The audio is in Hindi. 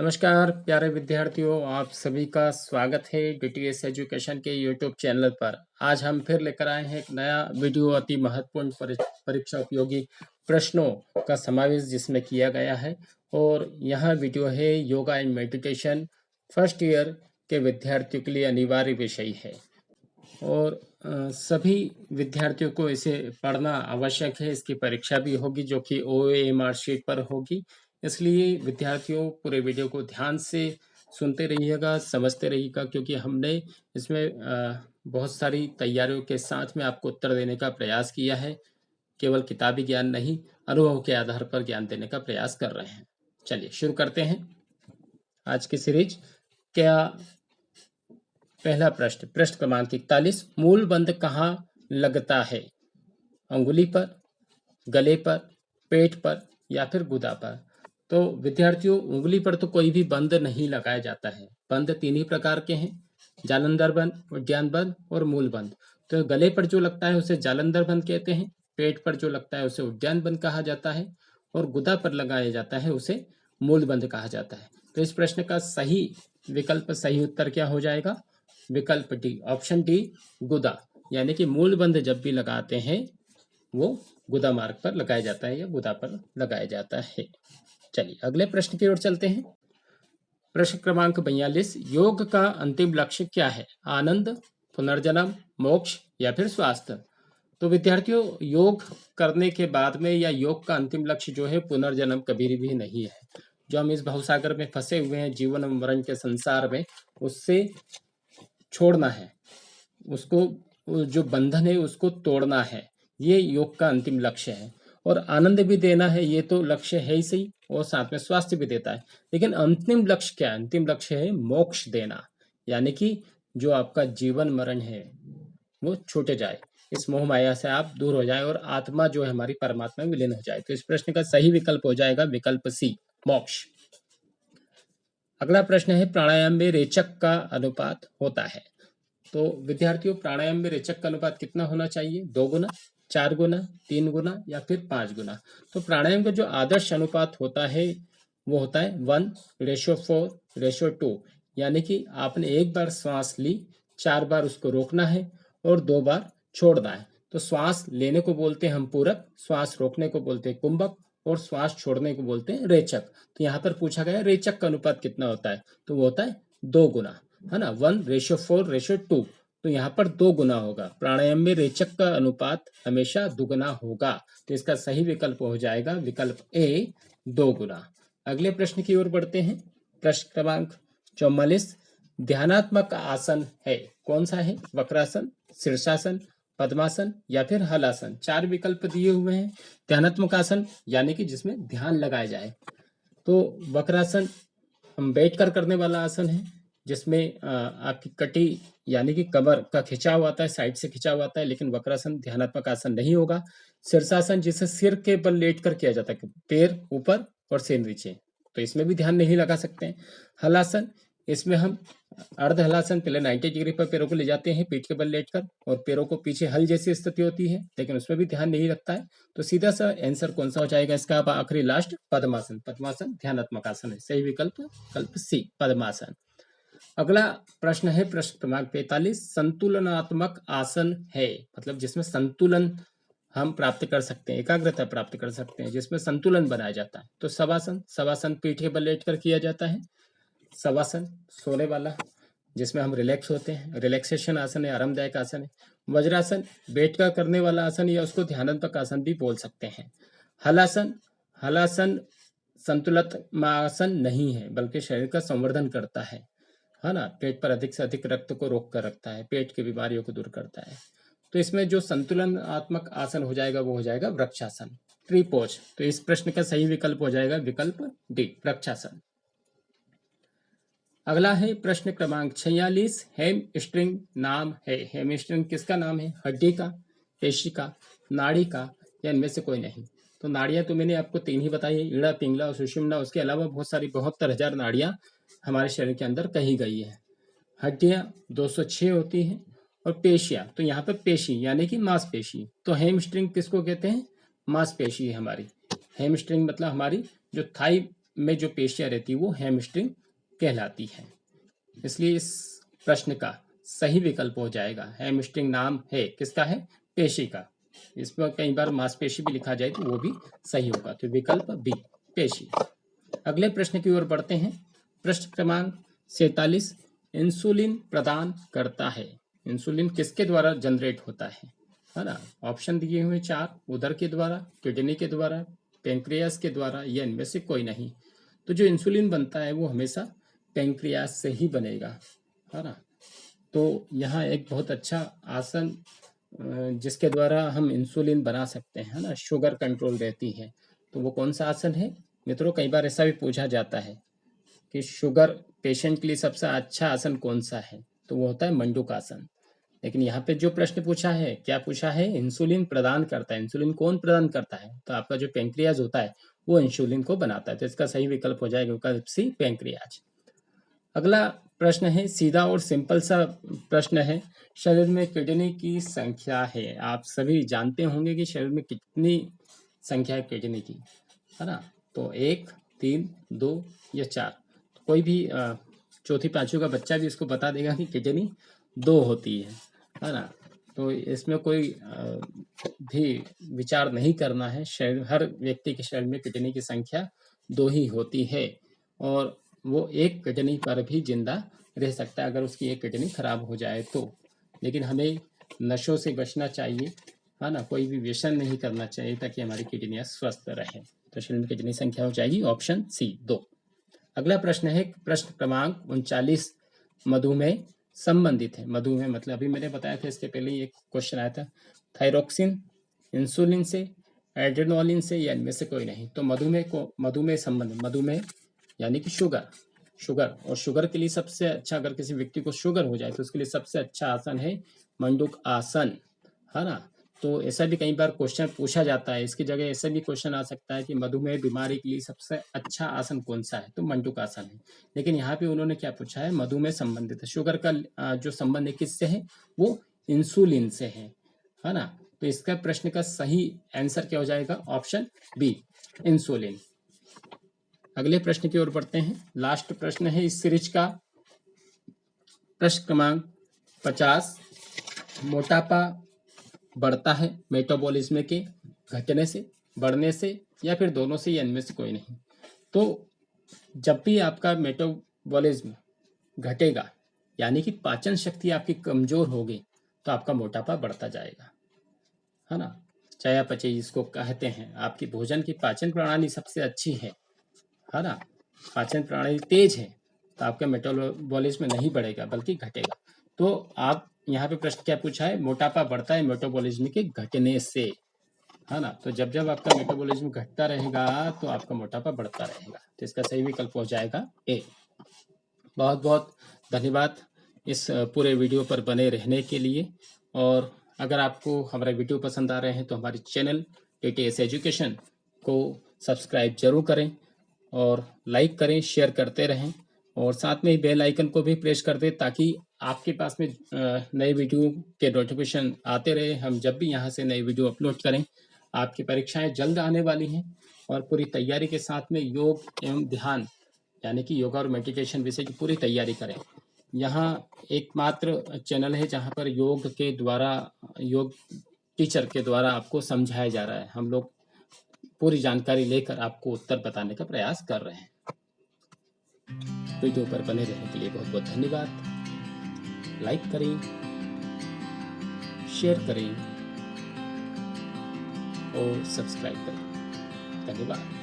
नमस्कार प्यारे विद्यार्थियों, आप सभी का स्वागत है डीटीएस एजुकेशन के यूट्यूब चैनल पर। आज हम फिर लेकर आए हैं एक नया वीडियो, अति महत्वपूर्ण परीक्षा उपयोगी प्रश्नों का समावेश जिसमें किया गया है। और यह वीडियो है yoga and meditation first year के विद्यार्थियों के लिए अनिवार्य विषय है और सभी विद्यार्थियों को इसे पढ़ना आवश्यक है। इसकी परीक्षा भी होगी जो कि OMR शीट पर होगी, इसलिए विद्यार्थियों पूरे वीडियो को ध्यान से सुनते रहिएगा, समझते रहिएगा, क्योंकि हमने इसमें बहुत सारी तैयारियों के साथ में आपको उत्तर देने का प्रयास किया है। केवल किताबी ज्ञान नहीं, अनुभव के आधार पर ज्ञान देने का प्रयास कर रहे हैं। चलिए शुरू करते हैं आज की सीरीज। क्या पहला प्रश्न क्रमांक 41, मूल बंध कहाँ लगता है? अंगुली पर, गले पर, पेट पर या फिर गुदा पर? तो विद्यार्थियों, उंगली पर तो कोई भी बंध नहीं लगाया जाता है। बंध तीन ही प्रकार के हैं, जालंधर बंध, उद्यान बंध और मूल बंध। तो गले पर जो लगता है उसे जालंधर बंध कहते हैं, पेट पर जो लगता है उसे उद्यान बंध कहा जाता है और गुदा पर लगाया जाता है उसे मूल बंध कहा जाता है। तो इस प्रश्न का सही विकल्प, सही उत्तर क्या हो जाएगा? विकल्प डी, ऑप्शन डी, गुदा। यानी कि मूल बंध जब भी लगाते हैं वो गुदा मार्ग पर लगाया जाता है या गुदा पर लगाया जाता है। चलिए अगले प्रश्न की ओर चलते हैं। प्रश्न क्रमांक 42, योग का अंतिम लक्ष्य क्या है? आनंद, पुनर्जन्म, मोक्ष या फिर स्वास्थ्य? तो विद्यार्थियों, योग करने के बाद में या योग का अंतिम लक्ष्य जो है पुनर्जन्म कभी भी नहीं है। जो हम इस भवसागर में फंसे हुए हैं, जीवन और मरण के संसार में, उससे छोड़ना है, उसको जो बंधन है उसको तोड़ना है, ये योग का अंतिम लक्ष्य है। और आनंद भी देना है, ये तो लक्ष्य है ही सही, और साथ में स्वास्थ्य भी देता है। लेकिन अंतिम लक्ष्य क्या है? अंतिम लक्ष्य है मोक्ष देना, यानी कि जो आपका जीवन मरण है वो छूट जाए, इस मोह माया से आप दूर हो जाए और आत्मा जो है हमारी परमात्मा में विलीन हो जाए। तो इस प्रश्न का सही विकल्प हो जाएगा विकल्प सी, मोक्ष। अगला प्रश्न है, प्राणायाम में रेचक का अनुपात होता है? तो विद्यार्थियों, प्राणायाम में रेचक का अनुपात कितना होना चाहिए? 2 गुना, 4 गुना, 3 गुना या फिर 5 गुना? तो प्राणायाम का जो आदर्श अनुपात होता है वो होता है 1:4:2। यानी कि आपने एक बार श्वास ली, 4 बार उसको रोकना है और 2 बार छोड़ना है। तो श्वास लेने को बोलते हैं हम पूरक, श्वास रोकने को बोलते हैं कुंभक और श्वास छोड़ने को बोलते हैं रेचक। तो यहाँ पर पूछा गया रेचक का अनुपात कितना होता है, तो वो होता है 2 गुना, है ना, 1:4:2। तो यहाँ पर 2 गुना होगा। प्राणायाम में रेचक का अनुपात हमेशा दुगुना होगा। तो इसका सही विकल्प हो जाएगा विकल्प ए, 2 गुना। अगले प्रश्न की ओर बढ़ते हैं। प्रश्न क्रमांक 44, ध्यानात्मक आसन है, कौन सा है? वक्रासन, शीर्षासन, पद्मासन या फिर हलासन? 4 विकल्प दिए हुए हैं। ध्यानात्मक आसन यानी कि जिसमें ध्यान लगाया जाए। तो वक्रासन हम बैठकर करने वाला आसन है, जिसमें आपकी कटी यानी कि कमर का खिंचाव आता है, साइड से खिंचाव आता है, लेकिन वक्रासन ध्यानात्मक आसन नहीं होगा। शीर्षासन जिसे सिर के बल लेटकर किया जाता है, पैर ऊपर और सिर नीचे, तो इसमें भी ध्यान नहीं लगा सकते हैं। हलासन, इसमें हम अर्ध हलासन, पहले 90 डिग्री पर पैरों को ले जाते हैं पीठ के बल लेटकर और पैरों को पीछे हल जैसी स्थिति होती है, लेकिन उसमें भी ध्यान नहीं लगता है। तो सीधा सा आंसर कौन सा हो जाएगा इसका? अब आखिरी लास्ट, पद्मासन। पद्मासन ध्यानात्मक आसन है, सही विकल्प विकल्प सी, पद्मासन। अगला प्रश्न है प्रश्न क्रमांक 45, संतुलनात्मक आसन है, मतलब जिसमें संतुलन हम प्राप्त कर सकते हैं, एकाग्रता प्राप्त कर सकते हैं, जिसमें संतुलन बनाया जाता है। तो शवासन, शवासन पीठ के बल लेटकर किया जाता है। शवासन सोने वाला, जिसमें हम रिलैक्स होते हैं, रिलैक्सेशन आसन है, आरामदायक आसन है। वज्रासन बैठकर करने वाला आसन या उसको ध्यानात्मक आसन भी बोल सकते हैं। हलासन, हलासन संतुलनात्मक नहीं है, बल्कि शरीर का संवर्धन करता है ना, पेट पर अधिक से अधिक रक्त को रोक कर रखता है, पेट की बीमारियों को दूर करता है। तो इसमें जो संतुलनात्मक आसन हो जाएगा वो हो जाएगा वृक्षासन, ट्री पोज। तो इस प्रश्न का सही विकल्प हो जाएगा विकल्प डी, वृक्षासन। अगला है प्रश्न क्रमांक 46, हैमस्ट्रिंग नाम है। हैमस्ट्रिंग किसका नाम है? हड्डी का, पेशी का, नाड़ी का या इनमें से कोई नहीं? तो नाड़ियां तो मैंने आपको 3 ही बताई है, ईड़ा, पिंगला और सुषुम्ना। उसके अलावा बहुत सारी 72,000 नाड़ियां हमारे शरीर के अंदर कही गई है। हड्डियां 206 होती हैं और पेशियां, तो यहाँ पे पेशी यानी कि मांसपेशी। तो हैमस्ट्रिंग किसको कहते हैं? मांसपेशी है हमारी। हैमस्ट्रिंग मतलब हमारी जो थाई में जो पेशियां रहती है वो हैमस्ट्रिंग कहलाती है। इसलिए इस प्रश्न का सही विकल्प हो जाएगा, हैमस्ट्रिंग नाम है किसका है, पेशी का। इसमें कई बार मांसपेशी भी लिखा जाए तो वो भी सही होगा, तो विकल्प बी पेशी। अगले प्रश्न की ओर बढ़ते हैं। प्रश्न क्रमांक 47 इंसुलिन प्रदान करता है। इंसुलिन किसके द्वारा जनरेट होता है ना। ऑप्शन दिए हुए 4, उदर के द्वारा, किडनी के द्वारा, पेंक्रियास के द्वारा या इनमें से कोई नहीं। तो जो इंसुलिन बनता है वो हमेशा पेंक्रियास से ही बनेगा, है ना। तो यहाँ एक बहुत अच्छा आसन जिसके द्वारा हम इंसुलिन बना सकते हैं ना, शुगर कंट्रोल रहती है, तो वो कौन सा आसन है मित्रों। कई बार ऐसा भी पूछा जाता है कि शुगर पेशेंट के लिए सबसे अच्छा आसन कौन सा है, तो वो होता है मंडूक आसन। लेकिन यहाँ पे जो प्रश्न पूछा है, क्या पूछा है, इंसुलिन प्रदान करता है। इंसुलिन कौन प्रदान करता है, तो आपका जो पेंक्रियाज होता है वो इंसुलिन को बनाता है। तो इसका सही विकल्प हो जाएगा विकल्प सी पेंक्रियाज। अगला प्रश्न है सीधा और सिंपल सा प्रश्न है। शरीर में किडनी की संख्या है। आप सभी जानते होंगे कि शरीर में कितनी संख्या है किडनी की, है ना। तो 1, 3, 2 या 4। कोई भी चौथी पांचवी का बच्चा भी इसको बता देगा कि किडनी 2 होती है ना। तो इसमें कोई भी विचार नहीं करना है। शरीर, हर व्यक्ति के शरीर में किडनी की संख्या 2 ही होती है और वो एक किडनी पर भी जिंदा रह सकता है अगर उसकी एक किडनी खराब हो जाए तो। लेकिन हमें नशों से बचना चाहिए, है ना, कोई भी व्यसन नहीं करना चाहिए ताकि हमारी किडनियां स्वस्थ रहें। तो शरीर में किडनी संख्या हो जाएगी ऑप्शन सी 2। अगला प्रश्न है प्रश्न क्रमांक 39 मधुमेह संबंधित है। मधुमेह मतलब अभी मैंने बताया था, इसके पहले एक क्वेश्चन आया था, थायरोक्सिन, इंसुलिन से, एड्रेनोलिन से या इनमें से कोई नहीं। तो मधुमेह संबंध, मधुमेह यानी कि शुगर और शुगर के लिए सबसे अच्छा, अगर किसी व्यक्ति को शुगर हो जाए तो उसके लिए सबसे अच्छा आसन है मंडूक आसन, है ना। तो ऐसा भी कई बार क्वेश्चन पूछा जाता है। इसकी जगह ऐसा भी क्वेश्चन आ सकता है कि मधुमेह बीमारी के लिए सबसे अच्छा आसन कौन सा है, तो मंडूक आसन है। लेकिन यहाँ पे उन्होंने क्या पूछा है, मधुमेह संबंधित है। शुगर का जो संबंध है किससे है, वो इंसुलिन से है ना। तो इसका प्रश्न का सही आंसर क्या हो जाएगा, ऑप्शन बी इंसुलिन। अगले प्रश्न की ओर बढ़ते हैं। लास्ट प्रश्न है इस सीरीज का, प्रश्न क्रमांक 50 मोटापा बढ़ता है मेटाबॉलिज्म के घटने से, बढ़ने से या फिर दोनों से या इनमें से कोई नहीं। तो जब भी आपका मेटाबॉलिज्म घटेगा यानी कि पाचन शक्ति आपकी कमजोर होगी तो आपका मोटापा बढ़ता जाएगा, है ना। चयापचय जिसको कहते हैं, आपकी भोजन की पाचन प्रणाली सबसे अच्छी है ना, पाचन प्रणाली तेज है तो आपका मेटाबॉलिज्म नहीं बढ़ेगा बल्कि घटेगा। तो आप यहाँ पे प्रश्न क्या पूछा है, मोटापा बढ़ता है मेटाबॉलिज्म के घटने से, है ना। तो जब जब आपका मेटाबॉलिज्म घटता रहेगा तो आपका मोटापा बढ़ता रहेगा। तो इसका सही विकल्प हो जाएगा ए। बहुत बहुत धन्यवाद इस पूरे वीडियो पर बने रहने के लिए। और अगर आपको हमारा वीडियो पसंद आ रहे हैं तो हमारे चैनल टीटीएस एजुकेशन को सब्सक्राइब जरूर करें और लाइक करें, शेयर करते रहें और साथ में ही बेल आइकन को भी प्रेस कर दें ताकि आपके पास में नए वीडियो के नोटिफिकेशन आते रहे। हम जब भी यहाँ से नई वीडियो अपलोड करें, आपकी परीक्षाएं जल्द आने वाली हैं और पूरी तैयारी के साथ में योग एवं ध्यान यानी कि योगा और मेडिटेशन विषय की पूरी तैयारी करें। यहाँ एकमात्र चैनल है जहाँ पर योग टीचर के द्वारा आपको समझाया जा रहा है। हम लोग पूरी जानकारी लेकर आपको उत्तर बताने का प्रयास कर रहे हैं। वीडियो पर बने रहने के लिए बहुत बहुत धन्यवाद। लाइक करें, शेयर करें और सब्सक्राइब करें। धन्यवाद।